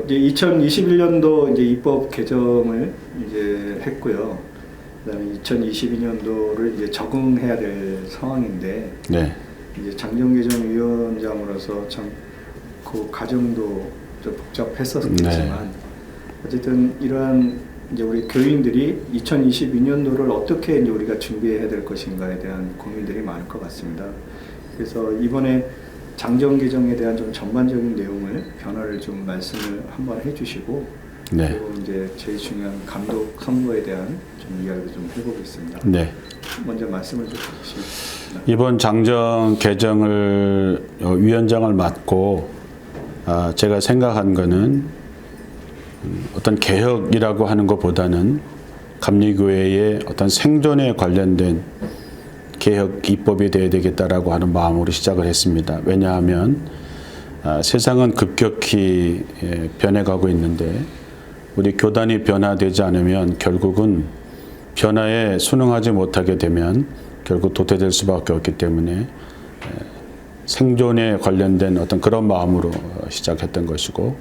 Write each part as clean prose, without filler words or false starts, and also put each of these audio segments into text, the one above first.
이제 2021년도 이제 입법 개정을 이제 했고요. 그다음에 2022년도를 이제 적응해야 될 상황인데, 네. 이제 장정개정위원장으로서 참 그 과정도 좀 복잡했었겠지만, 어쨌든 이러한 이제 우리 교인들이 2022년도를 어떻게 이제 우리가 준비해야 될 것인가에 대한 고민들이 많을 것 같습니다. 그래서 이번에 장정 개정에 대한 좀 전반적인 내용을 변화를 좀 말씀을 한번 해주시고, 네. 그리고 이제 제일 중요한 감독 선거에 대한 좀 이야기를 좀 해보겠습니다. 네. 먼저 말씀을 좀 해주시겠습니다. 이번 장정 개정을 위원장을 맡고 제가 생각한 거는 어떤 개혁이라고 하는 것보다는 감리교회의 어떤 생존에 관련된 개혁 입법이 되어야 되겠다라고 하는 마음으로 시작을 했습니다. 왜냐하면 세상은 급격히 변해가고 있는데 우리 교단이 변화되지 않으면 결국은 변화에 순응하지 못하게 되면 결국 도태될 수밖에 없기 때문에 생존에 관련된 어떤 그런 마음으로 시작했던 것이고,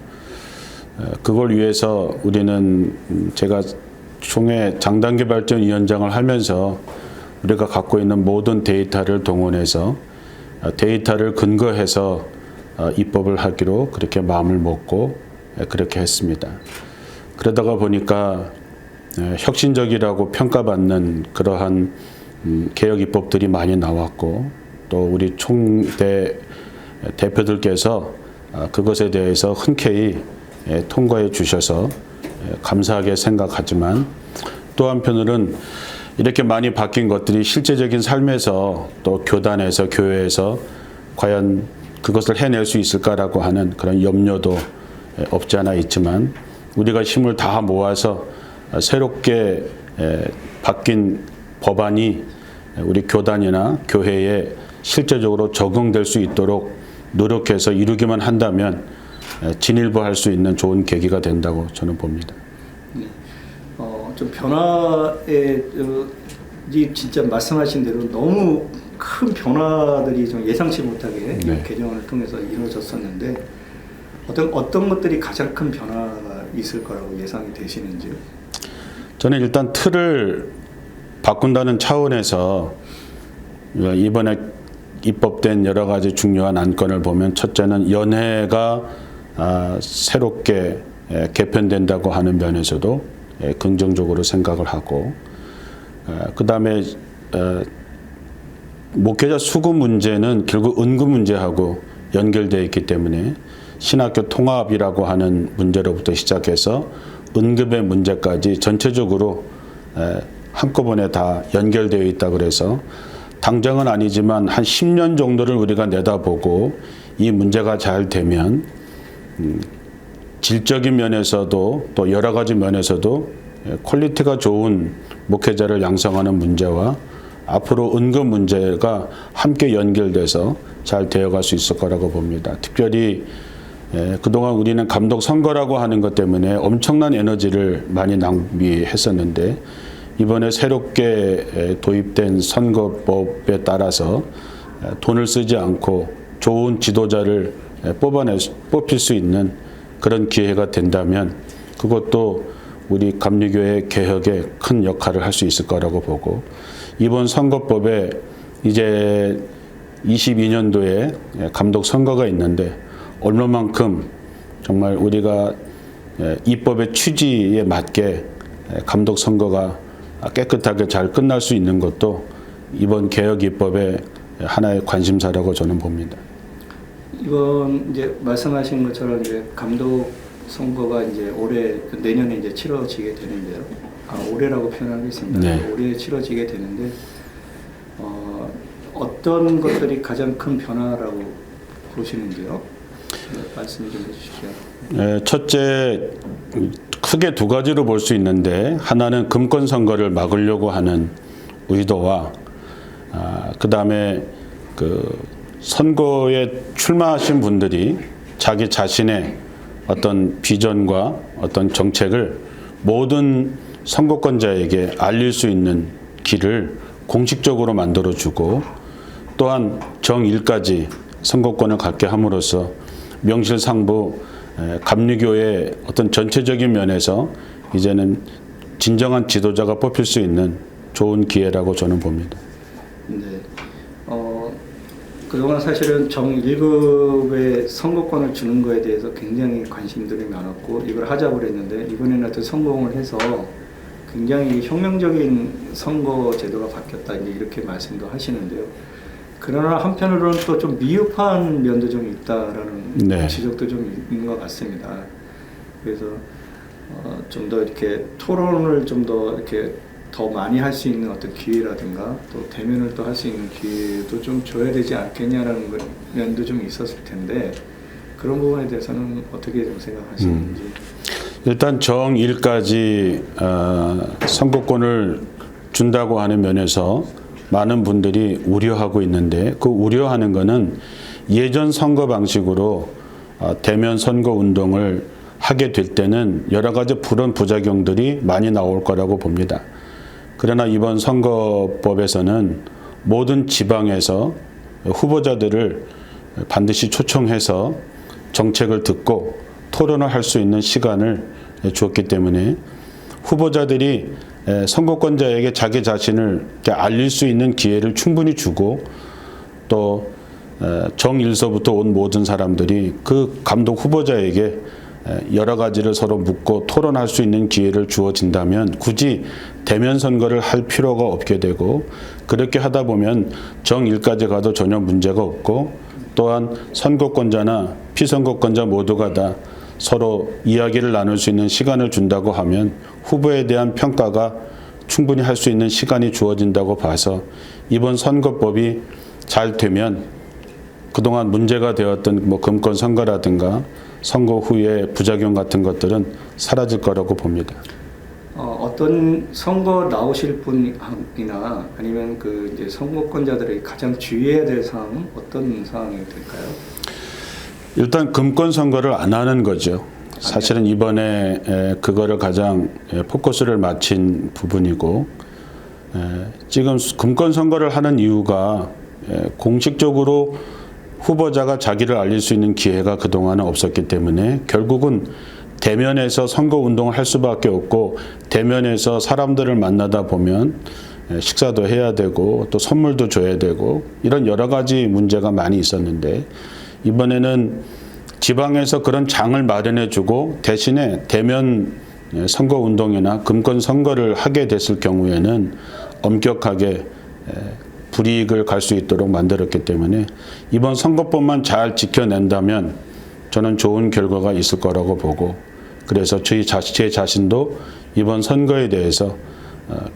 그걸 위해서 우리는 제가 총회 장단개발전위원장을 하면서 우리가 갖고 있는 모든 데이터를 동원해서 데이터를 근거해서 입법을 하기로 그렇게 마음을 먹고 그렇게 했습니다. 그러다가 보니까 혁신적이라고 평가받는 그러한 개혁 입법들이 많이 나왔고, 또 우리 총대 대표들께서 그것에 대해서 흔쾌히 통과해 주셔서 감사하게 생각하지만, 또 한편으로는 이렇게 많이 바뀐 것들이 실제적인 삶에서 또 교단에서 교회에서 과연 그것을 해낼 수 있을까라고 하는 그런 염려도 없지 않아 있지만, 우리가 힘을 다 모아서 새롭게 바뀐 법안이 우리 교단이나 교회에 실제적으로 적용될 수 있도록 노력해서 이루기만 한다면 진일보할 수 있는 좋은 계기가 된다고 저는 봅니다. 네. 좀 변화에 진짜 말씀하신 대로 너무 큰 변화들이 좀 예상치 못하게 네. 개정을 통해서 이루어졌었는데, 어떤 것들이 가장 큰 변화가 있을 거라고 예상이 되시는지요? 저는 일단 틀을 바꾼다는 차원에서 이번에 입법된 여러 가지 중요한 안건을 보면, 첫째는 연회가 새롭게 개편된다고 하는 면에서도 긍정적으로 생각을 하고, 그 다음에 목회자 수급 문제는 결국 은급 문제하고 연결되어 있기 때문에 신학교 통합이라고 하는 문제로부터 시작해서 은급의 문제까지 전체적으로 한꺼번에 다 연결되어 있다 그래서, 당장은 아니지만 한 10년 정도를 우리가 내다보고 이 문제가 잘 되면 질적인 면에서도 또 여러 가지 면에서도 퀄리티가 좋은 목회자를 양성하는 문제와 앞으로 은급 문제가 함께 연결돼서 잘 되어갈 수 있을 거라고 봅니다. 특별히 그동안 우리는 감독 선거라고 하는 것 때문에 엄청난 에너지를 많이 낭비했었는데, 이번에 새롭게 도입된 선거법에 따라서 돈을 쓰지 않고 좋은 지도자를 뽑힐 수 있는 그런 기회가 된다면 그것도 우리 감리교회 개혁에 큰 역할을 할 수 있을 거라고 보고, 이번 선거법에 이제 22년도에 감독 선거가 있는데 얼마만큼 정말 우리가 입법의 취지에 맞게 감독 선거가 깨끗하게 잘 끝날 수 있는 것도 이번 개혁 입법의 하나의 관심사라고 저는 봅니다. 이번 이제 말씀하신 것처럼 이제 감독 선거가 이제 내년에 이제 치러지게 되는데요. 올해라고 표현하겠습니다. 네. 올해 치러지게 되는데 어떤 것들이 가장 큰 변화라고 보시는지요? 말씀 좀 해주시죠. 첫째, 크게 두 가지로 볼 수 있는데, 하나는 금권 선거를 막으려고 하는 의도와 그 다음에 그 선거에 출마하신 분들이 자기 자신의 어떤 비전과 어떤 정책을 모든 선거권자에게 알릴 수 있는 길을 공식적으로 만들어주고, 또한 정일까지 선거권을 갖게 함으로써 명실상부 감리교의 어떤 전체적인 면에서 이제는 진정한 지도자가 뽑힐 수 있는 좋은 기회라고 저는 봅니다. 네. 그동안 사실은 정 1급의 선거권을 주는 거에 대해서 굉장히 관심들이 많았고 이걸 하자고 그랬는데 이번에는 하여튼 성공을 해서 굉장히 혁명적인 선거 제도가 바뀌었다 이렇게 말씀도 하시는데요. 그러나 한편으로는 또 좀 미흡한 면도 좀 있다라는 네. 지적도 좀 있는 것 같습니다. 그래서 좀 더 이렇게 토론을 좀 더 이렇게 더 많이 할 수 있는 어떤 기회라든가 또 대면을 또 할 수 있는 기회도 좀 줘야 되지 않겠냐라는 면도 좀 있었을 텐데 그런 부분에 대해서는 어떻게 좀 생각하시는지. 일단 정1까지 선거권을 준다고 하는 면에서 많은 분들이 우려하고 있는데 그 우려하는 것은 예전 선거 방식으로 대면 선거 운동을 하게 될 때는 여러 가지 불안 부작용들이 많이 나올 거라고 봅니다. 그러나 이번 선거법에서는 모든 지방에서 후보자들을 반드시 초청해서 정책을 듣고 토론을 할 수 있는 시간을 주었기 때문에 후보자들이 선거권자에게 자기 자신을 알릴 수 있는 기회를 충분히 주고 또 정1서부터 온 모든 사람들이 그 감독 후보자에게 여러 가지를 서로 묻고 토론할 수 있는 기회를 주어진다면 굳이 대면 선거를 할 필요가 없게 되고 그렇게 하다 보면 정1까지 가도 전혀 문제가 없고 또한 선거권자나 피선거권자 모두가 다 서로 이야기를 나눌 수 있는 시간을 준다고 하면 후보에 대한 평가가 충분히 할 수 있는 시간이 주어진다고 봐서 이번 선거법이 잘 되면 그동안 문제가 되었던 뭐 금권 선거라든가 선거 후에 부작용 같은 것들은 사라질 거라고 봅니다. 어떤 선거 나오실 분이나 아니면 그 이제 선거권자들이 가장 주의해야 될 사항은 어떤 사항이 될까요? 일단 금권 선거를 안 하는 거죠. 사실은 이번에 그거를 가장 포커스를 맞춘 부분이고 지금 금권 선거를 하는 이유가 공식적으로 후보자가 자기를 알릴 수 있는 기회가 그동안은 없었기 때문에 결국은 대면에서 선거 운동을 할 수밖에 없고 대면에서 사람들을 만나다 보면 식사도 해야 되고 또 선물도 줘야 되고 이런 여러 가지 문제가 많이 있었는데 이번에는 지방에서 그런 장을 마련해 주고 대신에 대면 선거 운동이나 금권 선거를 하게 됐을 경우에는 엄격하게 불이익을 갈 수 있도록 만들었기 때문에 이번 선거법만 잘 지켜낸다면 저는 좋은 결과가 있을 거라고 보고 그래서 제 자신도 이번 선거에 대해서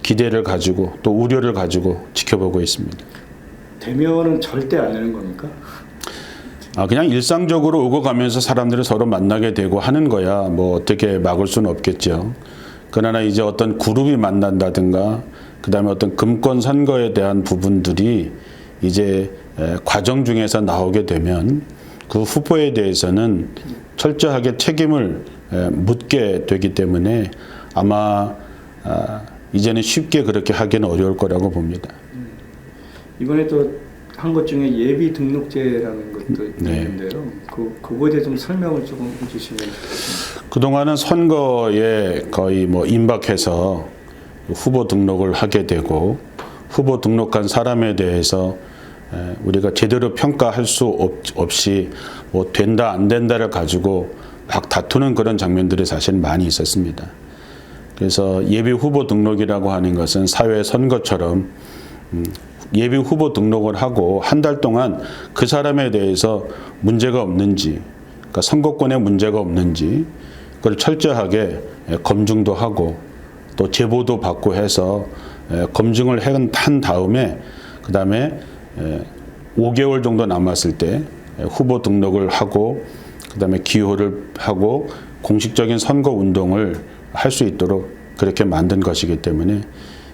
기대를 가지고 또 우려를 가지고 지켜보고 있습니다. 대면은 절대 안 되는 겁니까? 그냥 일상적으로 오고 가면서 사람들이 서로 만나게 되고 하는 거야 뭐 어떻게 막을 수는 없겠죠. 그러나 이제 어떤 그룹이 만난다든가 그다음에 어떤 금권 선거에 대한 부분들이 이제 과정 중에서 나오게 되면 그 후보에 대해서는 철저하게 책임을 묻게 되기 때문에 아마 이제는 쉽게 그렇게 하기는 어려울 거라고 봅니다. 이번에 또 한 것 중에 예비 등록제라는 것도 있는데요. 그거에 대해 좀 설명을 조금 해주시면 좋겠습니다. 그동안은 선거에 거의 뭐 임박해서 후보 등록을 하게 되고 후보 등록한 사람에 대해서 우리가 제대로 평가할 수 없이 뭐 된다 안 된다를 가지고 막 다투는 그런 장면들이 사실 많이 있었습니다. 그래서 예비 후보 등록이라고 하는 것은 사회 선거처럼 예비 후보 등록을 하고 한 달 동안 그 사람에 대해서 문제가 없는지 그러니까 선거권에 문제가 없는지 그걸 철저하게 검증도 하고 또 제보도 받고 해서 검증을 한 다음에 그 다음에 5개월 정도 남았을 때 후보 등록을 하고 그 다음에 기호를 하고 공식적인 선거 운동을 할 수 있도록 그렇게 만든 것이기 때문에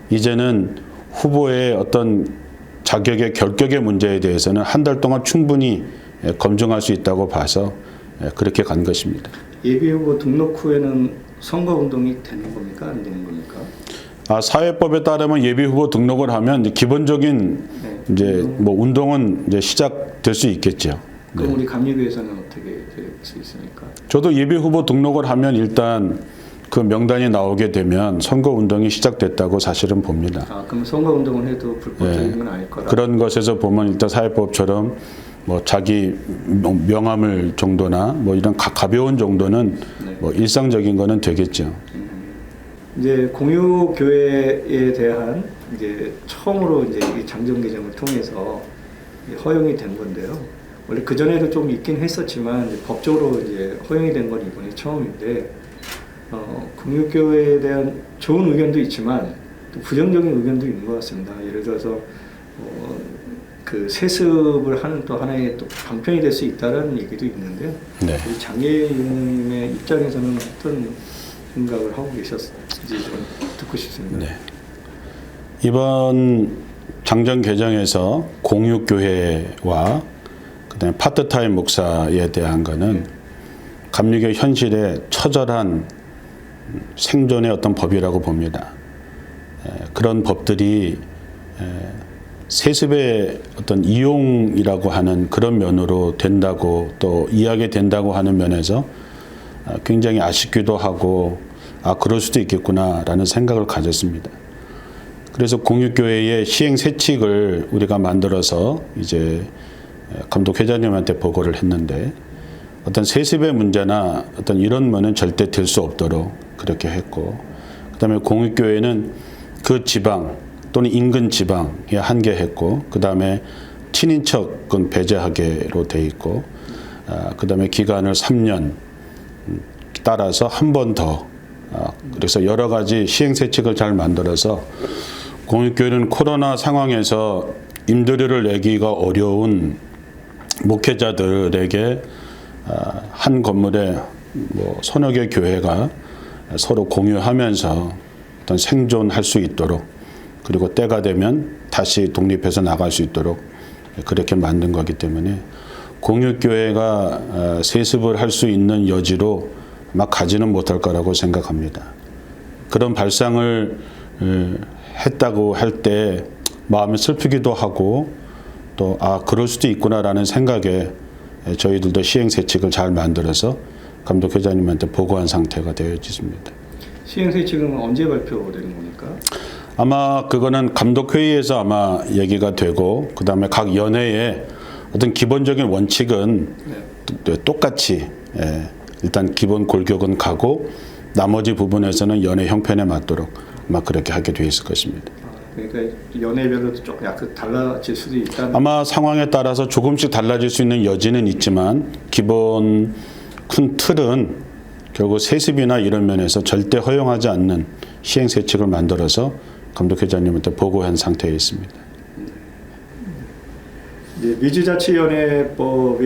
이제는 후보의 어떤 자격의 결격의 문제에 대해서는 한 달 동안 충분히 검증할 수 있다고 봐서 그렇게 간 것입니다. 예비 후보 등록 후에는 선거 운동이 되는 겁니까? 안 되는 겁니까? 사회법에 따르면 예비 후보 등록을 하면 기본적인 이제 뭐 운동은 이제 시작될 수 있겠죠. 그럼 우리 감리교에서는 어떻게 될 수 있습니까? 저도 예비 후보 등록을 하면 일단 그 명단이 나오게 되면 선거 운동이 시작됐다고 사실은 봅니다. 아, 그럼 선거 운동을 해도 불법적인 건 아닐 거라. 그런 것에서 보면 일단 사회법처럼 뭐 자기 명함을 정도나 뭐 이런 가벼운 정도는 네. 뭐 일상적인 거는 되겠죠. 이제 공유교회에 대한 이제 처음으로 이제 이 장정 개정을 통해서 허용이 된 건데요. 원래 그 전에도 좀 있긴 했었지만 이제 법적으로 이제 허용이 된 건 이번이 처음인데, 공유교회에 대한 좋은 의견도 있지만 또 부정적인 의견도 있는 것 같습니다. 예를 들어서 그 세습을 하는 또 하나의 또 방편이 될 수 있다는 얘기도 있는데요. 네. 우리 장애인의 입장에서는 어떤 생각을 하고 계셨는지 좀 듣고 싶습니다. 네. 이번 장정 개정에서 공유교회와 그다음에 파트타임 목사에 대한 거는 감리교 현실의 처절한 생존의 어떤 법이라고 봅니다. 그런 법들이 세습의 어떤 이용이라고 하는 그런 면으로 된다고 또 이해하게 된다고 하는 면에서 굉장히 아쉽기도 하고 그럴 수도 있겠구나라는 생각을 가졌습니다. 그래서 공유교회의 시행세칙을 우리가 만들어서 이제 감독회장님한테 보고를 했는데 어떤 세습의 문제나 어떤 이런 면은 절대 될 수 없도록 그렇게 했고, 그다음에 공유교회는 그 지방 또는 인근 지방에 한계했고, 그다음에 친인척은 배제하게로 돼 있고, 그다음에 기간을 3년 따라서 한 번 더, 그래서 여러 가지 시행세칙을 잘 만들어서 공유교회는 코로나 상황에서 임대료를 내기가 어려운 목회자들에게 한 건물에 뭐 서너 개 교회가 서로 공유하면서 어떤 생존할 수 있도록, 그리고 때가 되면 다시 독립해서 나갈 수 있도록 그렇게 만든 거기 때문에 공유교회가 세습을 할 수 있는 여지로 막 가지는 못할 거라고 생각합니다. 그런 발상을 했다고 할 때 마음이 슬프기도 하고 또 그럴 수도 있구나라는 생각에 저희들도 시행세칙을 잘 만들어서 감독회장님한테 보고한 상태가 되어 있습니다. 시행세칙은 언제 발표되는 겁니까? 아마 그거는 감독회의에서 아마 얘기가 되고, 그 다음에 각 연회의 어떤 기본적인 원칙은 똑같이 일단 기본 골격은 가고 나머지 부분에서는 연회 형편에 맞도록 아마 그렇게 하게 되어 있을 것입니다. 그러니까 연회별로도 조금 약간 달라질 수도 있다. 아마 상황에 따라서 조금씩 달라질 수 있는 여지는 있지만 기본 큰 틀은 결국 세습이나 이런 면에서 절대 허용하지 않는 시행세칙을 만들어서 감독회장님한테 보고한 상태에 있습니다. 이제 미주자치위원회법이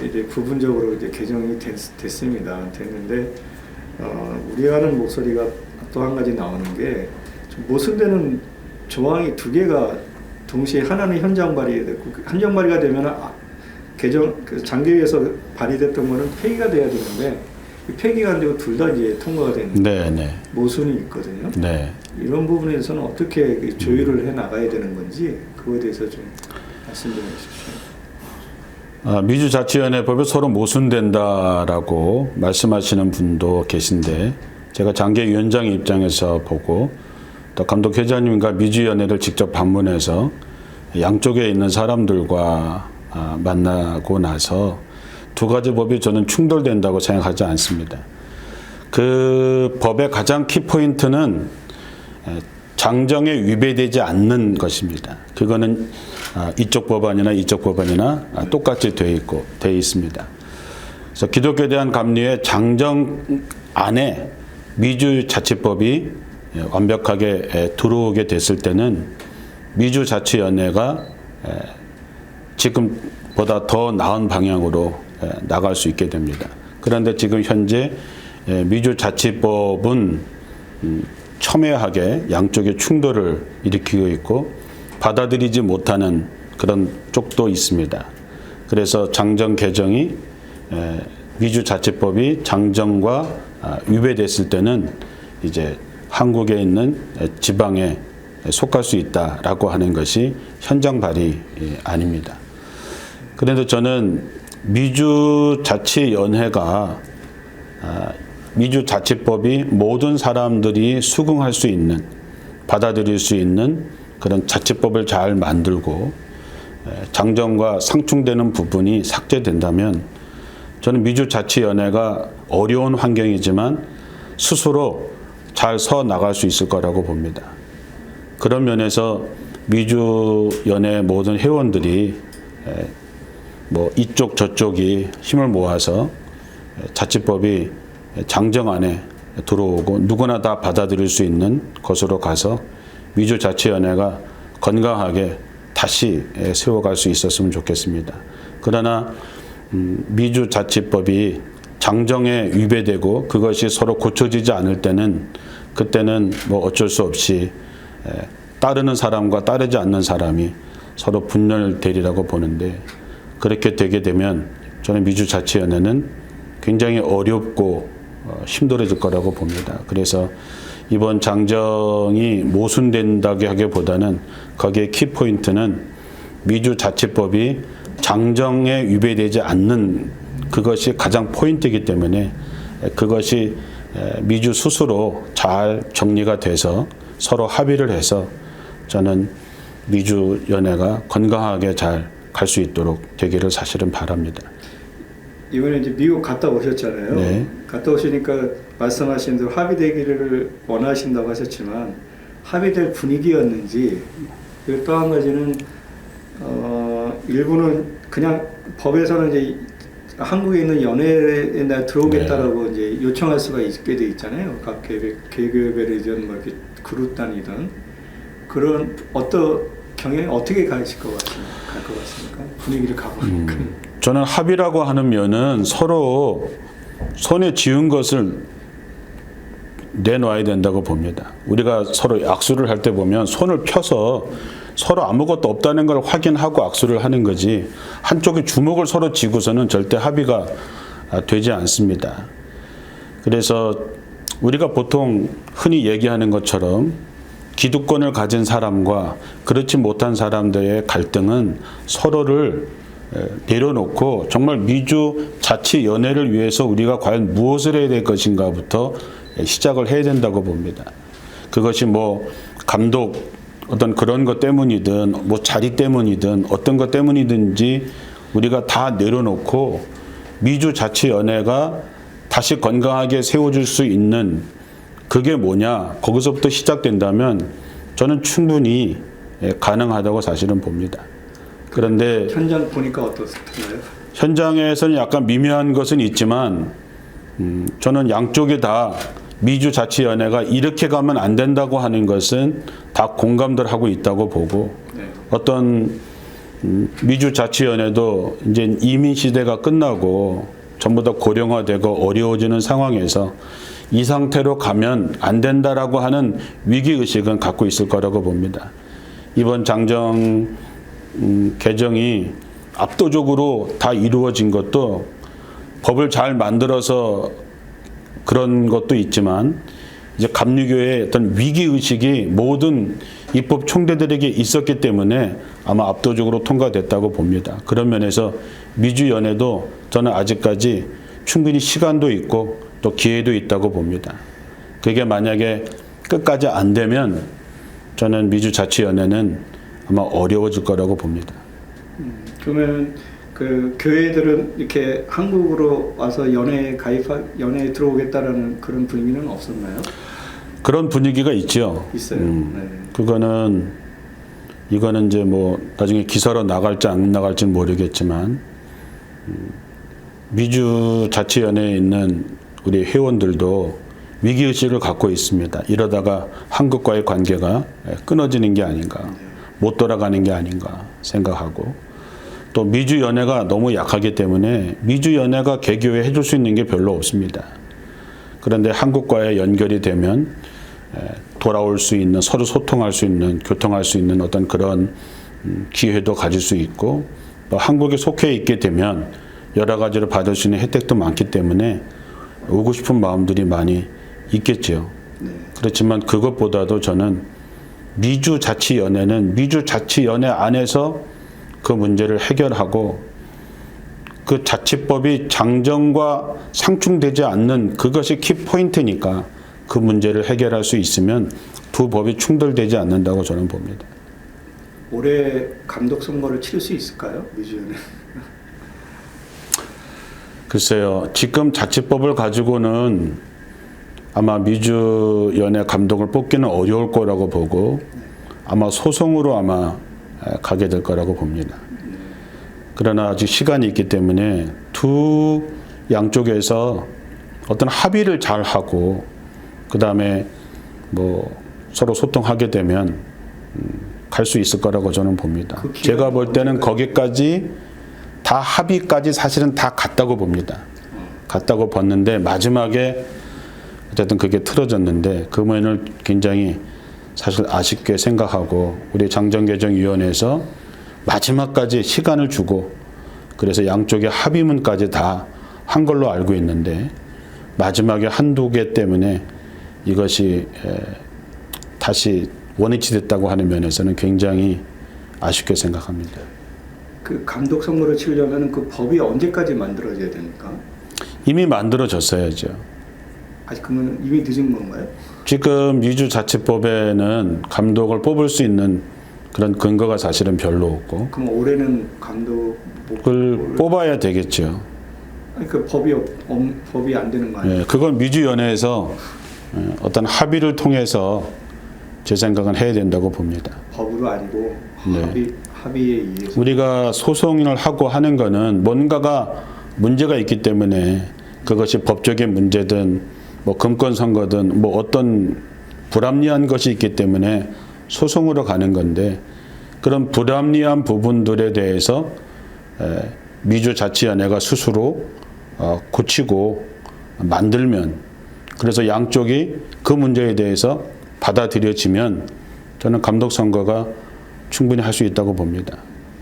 이제 부분적으로 이제 개정이 됐습니다. 됐는데 우리 하는 목소리가 또 한 가지 나오는 게 좀 모순되는 조항이 두 개가 동시에 하나는 현장 발의됐고, 현장 발의가 되면 개정 장개위에서 발의됐던 거는 폐기가 돼야 되는데 폐기가 안 되고 둘 다 이제 통과가 되는 모순이 있거든요. 네. 이런 부분에서는 어떻게 조율을 해 나가야 되는 건지 그거에 대해서 좀 말씀 좀 해주십시오. 미주자치위원회법이 서로 모순된다라고 말씀하시는 분도 계신데, 제가 장개위원장 입장에서 보고 또 감독회장님과 미주위원회를 직접 방문해서 양쪽에 있는 사람들과 만나고 나서 두 가지 법이 저는 충돌된다고 생각하지 않습니다. 그 법의 가장 키포인트는 장정에 위배되지 않는 것입니다. 그거는 이쪽 법안이나 이쪽 법안이나 똑같이 되어 있습니다. 그래서 기독교에 대한 감리의 장정 안에 미주자치법이 완벽하게 들어오게 됐을 때는 미주자치위원회가 지금보다 더 나은 방향으로 나갈 수 있게 됩니다. 그런데 지금 현재 미주자치법은 첨예하게 양쪽의 충돌을 일으키고 있고 받아들이지 못하는 그런 쪽도 있습니다. 그래서 장정 개정이 미주자치법이 장정과 위배됐을 때는 이제 한국에 있는 지방에 속할 수 있다라고 하는 것이 현장 발의 아닙니다. 그런데 저는 미주자치연회가 미주자치법이 모든 사람들이 수긍할 수 있는, 받아들일 수 있는 그런 자치법을 잘 만들고 장정과 상충되는 부분이 삭제된다면 저는 미주자치연회가 어려운 환경이지만 스스로 잘 서 나갈 수 있을 거라고 봅니다. 그런 면에서 미주연회 모든 회원들이 뭐 이쪽 저쪽이 힘을 모아서 자치법이 장정 안에 들어오고 누구나 다 받아들일 수 있는 것으로 가서 미주자치연회가 건강하게 다시 세워갈 수 있었으면 좋겠습니다. 그러나 미주자치법이 장정에 위배되고 그것이 서로 고쳐지지 않을 때는 그때는 뭐 어쩔 수 없이 따르는 사람과 따르지 않는 사람이 서로 분열되리라고 보는데, 그렇게 되게 되면 저는 미주자치연회는 굉장히 어렵고 힘들어질 거라고 봅니다. 그래서 이번 장정이 모순된다고 하기보다는 거기에 키포인트는 미주자치법이 장정에 위배되지 않는 그것이 가장 포인트이기 때문에 그것이 미주 스스로 잘 정리가 돼서 서로 합의를 해서 저는 미주연회가 건강하게 잘 갈 수 있도록 되기를 사실은 바랍니다. 이번에 이제 미국 갔다 오셨잖아요. 네. 갔다 오시니까 말씀하신 대로 합의되기를 원하신다고 하셨지만 합의될 분위기였는지, 그리고 또 한 가지는 일부는 그냥 법에서는 이제 한국에 있는 연회에 들어오겠다라고 이제 요청할 수가 있게 돼 있잖아요. 각 개교회이든 뭐 이렇게 그룹 단위든 그런 경영이 어떻게 갈 것 같습니까? 분위기를 가보니까. 저는 합의라고 하는 면은 서로 손에 쥐은 것을 내놔야 된다고 봅니다. 우리가 서로 악수를 할 때 보면 손을 펴서 서로 아무것도 없다는 걸 확인하고 악수를 하는 거지, 한쪽이 주먹을 서로 쥐고서는 절대 합의가 되지 않습니다. 그래서 우리가 보통 흔히 얘기하는 것처럼 기득권을 가진 사람과 그렇지 못한 사람들의 갈등은 서로를 내려놓고 정말 미주자치연회를 위해서 우리가 과연 무엇을 해야 될 것인가부터 시작을 해야 된다고 봅니다. 그것이 뭐 감독 어떤 그런 것 때문이든 뭐 자리 때문이든 어떤 것 때문이든지 우리가 다 내려놓고 미주자치연회가 다시 건강하게 세워질 수 있는 그게 뭐냐, 거기서부터 시작된다면 저는 충분히 가능하다고 사실은 봅니다. 그런데 현장 보니까 어떻나요? 현장에서는 약간 미묘한 것은 있지만 저는 양쪽이 다 미주자치연회가 이렇게 가면 안 된다고 하는 것은 다 공감들 하고 있다고 보고, 네. 어떤 미주자치연회도 이제 이민 시대가 끝나고 전부 다 고령화되고 어려워지는 상황에서 이 상태로 가면 안 된다라고 하는 위기의식은 갖고 있을 거라고 봅니다. 이번 장정 개정이 압도적으로 다 이루어진 것도 법을 잘 만들어서 그런 것도 있지만 이제 감리교의 어떤 위기의식이 모든 입법 총대들에게 있었기 때문에 아마 압도적으로 통과됐다고 봅니다. 그런 면에서 미주연회도 저는 아직까지 충분히 시간도 있고 또 기회도 있다고 봅니다. 그게 만약에 끝까지 안 되면 저는 미주자치연회는 아마 어려워질 거라고 봅니다. 그러면 그 교회들은 이렇게 한국으로 와서 연회에 들어오겠다라는 그런 분위기는 없었나요? 그런 분위기가 있죠. 있어요. 네. 이거는 이제 뭐 나중에 기사로 나갈지 안 나갈지는 모르겠지만 미주자치연회에 있는 우리 회원들도 위기의식을 갖고 있습니다. 이러다가 한국과의 관계가 끊어지는 게 아닌가, 못 돌아가는 게 아닌가 생각하고, 또 미주연회가 너무 약하기 때문에 미주연회가 개교회 해줄 수 있는 게 별로 없습니다. 그런데 한국과의 연결이 되면 돌아올 수 있는, 서로 소통할 수 있는, 교통할 수 있는 어떤 그런 기회도 가질 수 있고, 또 한국에 속해 있게 되면 여러 가지로 받을 수 있는 혜택도 많기 때문에 오고 싶은 마음들이 많이 있겠죠. 네. 그렇지만 그것보다도 저는 미주자치연회는 미주자치연회 안에서 그 문제를 해결하고 그 자치법이 장정과 상충되지 않는 그것이 키포인트니까 그 문제를 해결할 수 있으면 두 법이 충돌되지 않는다고 저는 봅니다. 올해 감독 선거를 치를 수 있을까요? 미주연에. 글쎄요. 지금 자치법을 가지고는 아마 미주연의 감독을 뽑기는 어려울 거라고 보고 아마 소송으로 아마 가게 될 거라고 봅니다. 그러나 아직 시간이 있기 때문에 두 양쪽에서 어떤 합의를 잘 하고 그 다음에 뭐 서로 소통하게 되면 갈 수 있을 거라고 저는 봅니다. 제가 볼 때는 거기까지 다 합의까지 사실은 다 갔다고 봅니다. 갔다고 봤는데 마지막에 어쨌든 그게 틀어졌는데 그 부분을 굉장히 사실 아쉽게 생각하고 우리 장정개정위원회에서 마지막까지 시간을 주고 그래서 양쪽의 합의문까지 다 한 걸로 알고 있는데 마지막에 한두 개 때문에 이것이 다시 원위치 됐다고 하는 면에서는 굉장히 아쉽게 생각합니다. 그 감독 선거를 치려면 그 법이 언제까지 만들어져야 됩니까? 이미 만들어졌어야죠. 아직 그러면 이미 늦은 건가요? 지금 미주자치법에는 감독을 뽑을 수 있는 그런 근거가 사실은 별로 없고 그럼 올해는 감독 그걸 뽑아야 되겠죠. 아니, 그 법이 안 되는 거 아니에요? 예, 그건 미주연회에서 어떤 합의를 통해서 제 생각은 해야 된다고 봅니다. 법으로 아니고 네. 합의에 의해서. 우리가 소송을 하고 하는 거는 뭔가가 문제가 있기 때문에 그것이 법적인 문제든 뭐 금권 선거든 뭐 어떤 불합리한 것이 있기 때문에 소송으로 가는 건데 그런 불합리한 부분들에 대해서 미주자치연회가 스스로 고치고 만들면 그래서 양쪽이 그 문제에 대해서 받아들여지면 저는 감독 선거가 충분히 할 수 있다고 봅니다.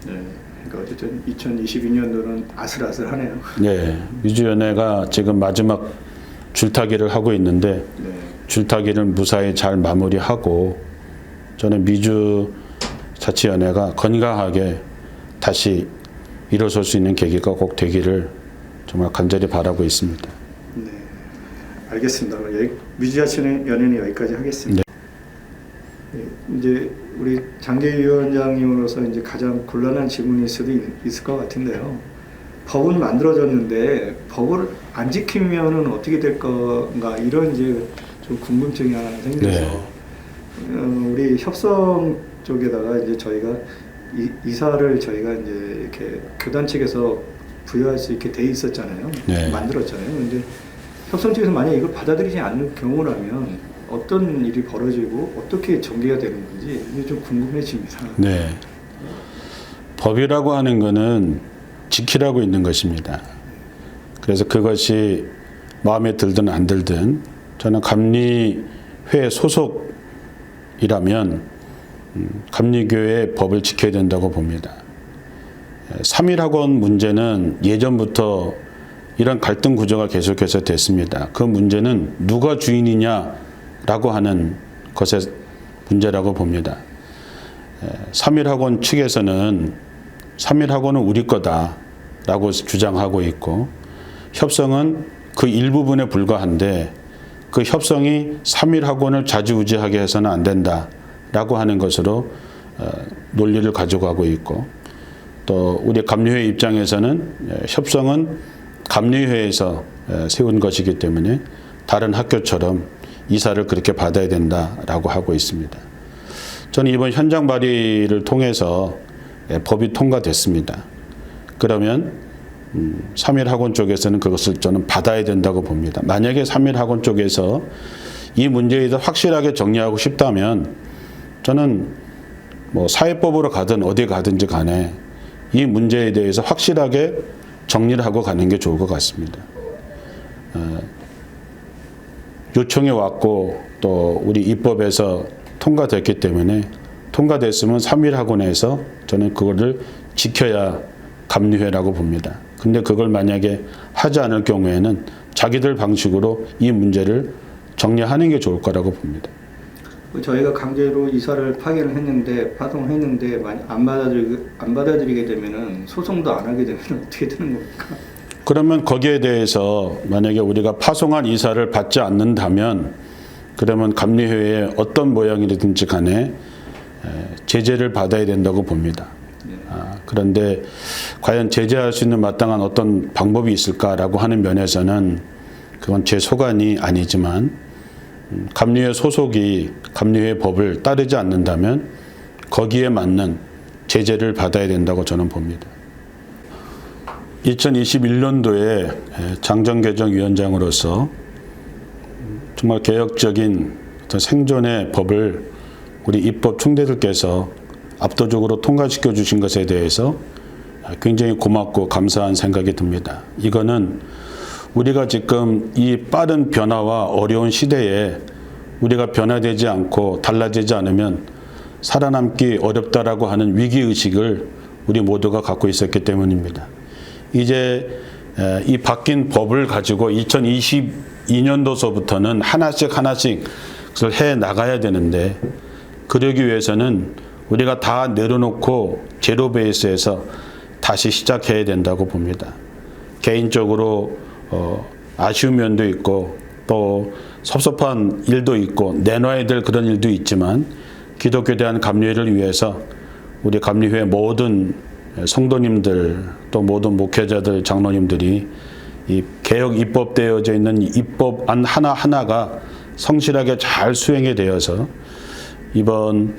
네. 그러니까 어쨌든 2022년도는 아슬아슬하네요. 네, 미주연회가 지금 마지막 줄타기를 하고 있는데 네. 줄타기를 무사히 잘 마무리하고 저는 미주자치연회가 건강하게 다시 일어설 수 있는 계기가 꼭 되기를 정말 간절히 바라고 있습니다. 네. 알겠습니다. 미주자치연회는 여기까지 하겠습니다. 네. 이제 우리 장재위원장님으로서 이제 가장 곤란한 질문일 수도 있을 것 같은데요. 법은 만들어졌는데 법을 안 지키면은 어떻게 될 건가 이런 이제 좀 궁금증이 하나 생겨서 네. 우리 협성 쪽에다가 이제 저희가 이사를 저희가 이제 이렇게 교단 측에서 부여할 수 있게 돼 있었잖아요. 네. 만들었잖아요. 근데 협성 측에서 만약 이걸 받아들이지 않는 경우라면 어떤 일이 벌어지고 어떻게 전개가 되는 건지 이게 좀 궁금해집니다. 네. 법이라고 하는 것은 지키라고 있는 것입니다. 그래서 그것이 마음에 들든 안 들든 저는 감리회 소속이라면 감리교회의 법을 지켜야 된다고 봅니다. 3.1학원 문제는 예전부터 이런 갈등 구조가 계속해서 됐습니다. 그 문제는 누가 주인이냐라고 하는 것의 문제라고 봅니다. 3.1학원 측에서는 3.1학원은 우리 거다라고 주장하고 있고 협성은 그 일부분에 불과한데 그 협성이 3.1학원을 좌지우지하게 해서는 안 된다라고 하는 것으로 논리를 가져가고 있고 또 우리 감리회 입장에서는 협성은 감리회에서 세운 것이기 때문에 다른 학교처럼 이사를 그렇게 받아야 된다라고 하고 있습니다. 저는 이번 현장 발의를 통해서 법이 통과됐습니다. 그러면 3.1학원 쪽에서는 그것을 저는 받아야 된다고 봅니다. 만약에 3.1학원 쪽에서 이 문제에 대해서 확실하게 정리하고 싶다면 저는 뭐 사회법으로 가든 어디 가든지 간에 이 문제에 대해서 확실하게 정리를 하고 가는 게 좋을 것 같습니다. 요청이 왔고 또 우리 입법에서 통과됐기 때문에 통과됐으면 3.1학원에서 저는 그거를 지켜야 감리회라고 봅니다. 근데 그걸 만약에 하지 않을 경우에는 자기들 방식으로 이 문제를 정리하는 게 좋을 거라고 봅니다. 저희가 강제로 이사를 파견을 했는데 파송을 했는데 만약 안 받아들이게 되면은 소송도 안 하게 되면 어떻게 되는 겁니까? 그러면 거기에 대해서 만약에 우리가 파송한 이사를 받지 않는다면 그러면 감리회에 어떤 모양이든지 간에 제재를 받아야 된다고 봅니다. 그런데 과연 제재할 수 있는 마땅한 어떤 방법이 있을까라고 하는 면에서는 그건 제 소관이 아니지만 감리회 소속이 감리회 법을 따르지 않는다면 거기에 맞는 제재를 받아야 된다고 저는 봅니다. 2021년도에 장정개정위원장으로서 정말 개혁적인 어떤 생존의 법을 우리 입법 총대들께서 압도적으로 통과시켜 주신 것에 대해서 굉장히 고맙고 감사한 생각이 듭니다. 이거는 우리가 지금 이 빠른 변화와 어려운 시대에 우리가 변화되지 않고 달라지지 않으면 살아남기 어렵다라고 하는 위기의식을 우리 모두가 갖고 있었기 때문입니다. 이제 이 바뀐 법을 가지고 2022년도서부터는 하나씩 그걸 해 나가야 되는데 그러기 위해서는 우리가 다 내려놓고 제로 베이스에서 다시 시작해야 된다고 봅니다. 개인적으로 아쉬운 면도 있고 또 섭섭한 일도 있고 내놔야 될 그런 일도 있지만 기독교에 대한 감리회를 위해서 우리 감리회 모든 성도님들 또 모든 목회자들 장로님들이 이 개혁 입법되어져 있는 입법안 하나하나가 성실하게 잘 수행이 되어서 이번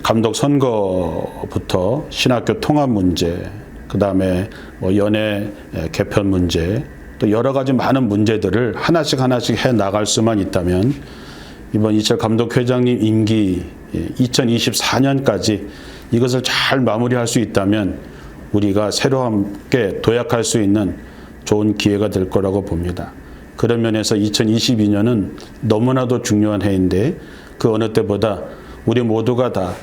감독 선거부터 신학교 통합 문제, 그 다음에 연애 개편 문제, 또 여러 가지 많은 문제들을 하나씩 해 나갈 수만 있다면 이번 이철 감독회장님 임기 2024년까지 이것을 잘 마무리할 수 있다면 우리가 새로 함께 도약할 수 있는 좋은 기회가 될 거라고 봅니다. 그런 면에서 2022년은 너무나도 중요한 해인데 그 어느 때보다 우리 모두가 다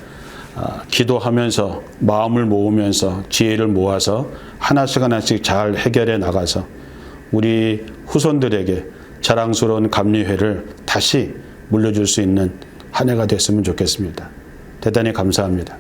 기도하면서 마음을 모으면서 지혜를 모아서 하나씩 잘 해결해 나가서 우리 후손들에게 자랑스러운 감리회를 다시 물려줄 수 있는 한 해가 됐으면 좋겠습니다. 대단히 감사합니다.